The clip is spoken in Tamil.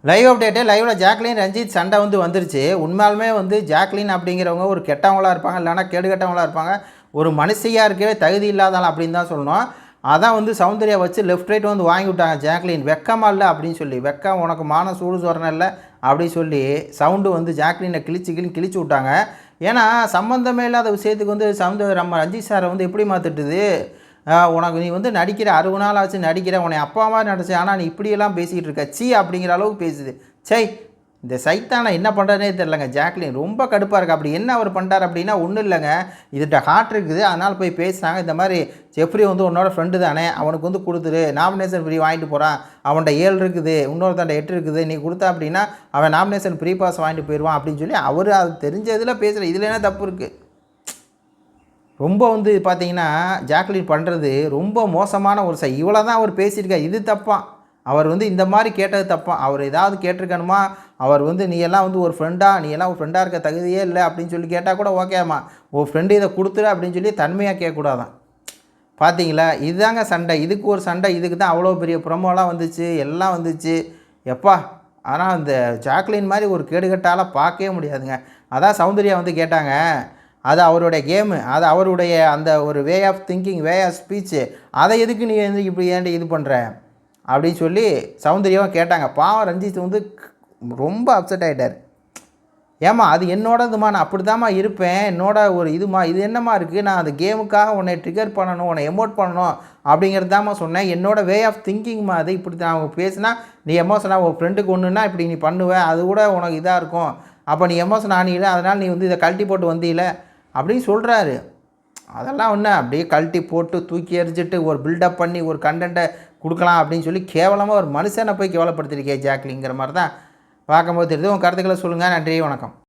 லைவ் அப்டேட்டு லைவில் ஜாக்லின் ரஞ்சித் சண்டை வந்துருச்சு. உண்மையாலுமே ஜாக்லின் அப்படிங்கிறவங்க ஒரு கெட்டவங்களாக இருப்பாங்க, இல்லைனா கேடு கெட்டவங்களாக இருப்பாங்க. ஒரு மனுஷியாக இருக்கவே தகுதி இல்லாதாள் அப்படின்னு தான் சொல்லணும். அதான் சௌந்தர்யா வச்சு லெஃப்ட் ரைட் வாங்கி விட்டாங்க ஜாக்லின். வெக்கமாக இல்லை அப்படின்னு சொல்லி, வெக்கம் உனக்கு மான சூடு சொரணம் இல்லை அப்படின்னு சொல்லி சவுண்டு ஜாக்லினை கிழிச்சு விட்டாங்க. ஏன்னா சம்மந்தமே இல்லாத விஷயத்துக்கு நம்ம ரஞ்சித் சாரை எப்படி மாற்றிட்டுது. உனக்கு நீ நடிக்கிற 60 நாள் ஆச்சு நடிக்கிற, உன்னை அப்பா மாதிரி நடிச்சு, ஆனால் நீ இப்படியெல்லாம் பேசிக்கிட்டு இருக்க, சீ அப்படிங்கிற அளவுக்கு பேசுது. சை, இந்த சைத்தானை என்ன பண்ணுறதுனே தெரிலங்க. ஜாக்லின் ரொம்ப கடுப்பாக இருக்குது. அப்படி என்ன அவர் பண்ணிட்டார் அப்படின்னா ஒன்றும் இல்லைங்க, இதுகிட்ட ஹார்ட் இருக்குது, அதனால் போய் பேசுனாங்க. இந்த மாதிரி ஜெஃப்ரி உன்னோட ஃப்ரெண்டு தானே, அவனுக்கு கொடுத்துரு, நாமினேஷன் ஃப்ரீ வாங்கிட்டு போகிறான், அவன்கிட்ட 7 இருக்குது, இன்னொருத்தாண்ட 8 இருக்குது, நீ கொடுத்தா அப்படின்னா அவன் நாமினேஷன் ஃப்ரீ பாஸ் வாங்கிட்டு போயிடுவான் அப்படின்னு சொல்லி அவர் அது தெரிஞ்சதில் பேசுகிற. இதில் என்ன தப்பு இருக்குது? ரொம்ப பார்த்தீங்கன்னா ஜாக்லின் பண்ணுறது ரொம்ப மோசமான ஒரு இவ்வளோ தான் அவர் பேசியிருக்கார். இது தப்பான். அவர் இந்த மாதிரி கேட்டது தப்பான். அவர் ஏதாவது கேட்டிருக்கணுமா? அவர் நீ எல்லாம் ஒரு ஃப்ரெண்டாக, நீ எல்லாம் ஒரு ஃப்ரெண்டாக இருக்க தகுதியே இல்லை அப்படின்னு சொல்லி கேட்டால் கூட ஓகேம்மா, உன் ஃப்ரெண்டு இதை கொடுத்துரு அப்படின்னு சொல்லி தன்மையாக கேட்கக்கூடாதான். பார்த்தீங்களா, இதுதாங்க சண்டை. இதுக்கு ஒரு சண்டை, இதுக்கு தான் அவ்வளோ பெரிய ப்ரொமோலாம் வந்துச்சு, எல்லாம் வந்துச்சு எப்பா. ஆனால் அந்த ஜாக்லின் மாதிரி ஒரு கேடுகட்டால் பார்க்கவே முடியாதுங்க. அதான் சௌந்தர்யா கேட்டாங்க, அது அவருடைய கேமு, அது அவருடைய அந்த ஒரு way of thinking, way of speech, அதை எதுக்கு நீ இப்படி ஏன்டி இது பண்ணுற அப்படின்னு சொல்லி சௌந்தர்யாவும் கேட்டாங்க. பாவம் ரஞ்சித் ரொம்ப அப்செட் ஆகிட்டார். ஏம்மா அது என்னோடதுமா, நான் அப்படி தாம்மா இருப்பேன், என்னோட ஒரு இதுமா, இது என்னம்மா இருக்குது, நான் அந்த கேமுக்காக உன்னை ட்ரிகர் பண்ணணும், உன்னை எமோட் பண்ணணும் அப்படிங்கிறது தாம்மா சொன்னேன், என்னோட வே ஆஃப் திங்கிங்மா அது. இப்படி தான் அவங்க பேசினா நீ எமோஷனாக உன் ஃப்ரெண்டுக்கு ஒன்றுன்னா இப்படி நீ பண்ணுவேன், அது கூட உனக்கு இதாக இருக்கும், அப்போ நீ எமோஷன் ஆனியில், அதனால் நீ இதை கழட்டி போட்டு வந்தீல அப்படின்னு சொல்கிறாரு. அதெல்லாம் ஒன்று அப்படியே கழட்டி போட்டு தூக்கி எறிஞ்சிட்டு ஒரு பில்டப் பண்ணி ஒரு கண்டென்ட்டை கொடுக்கலாம் அப்படின்னு சொல்லி கேவலமாக ஒரு மனுஷனை போய் கேவலப்படுத்திருக்கே ஜாக்லிங்கிற மாதிரி தான் பார்க்கும்போது தெரியுது. உங்கள் கருத்துக்களை சொல்லுங்கள். நன்றி, வணக்கம்.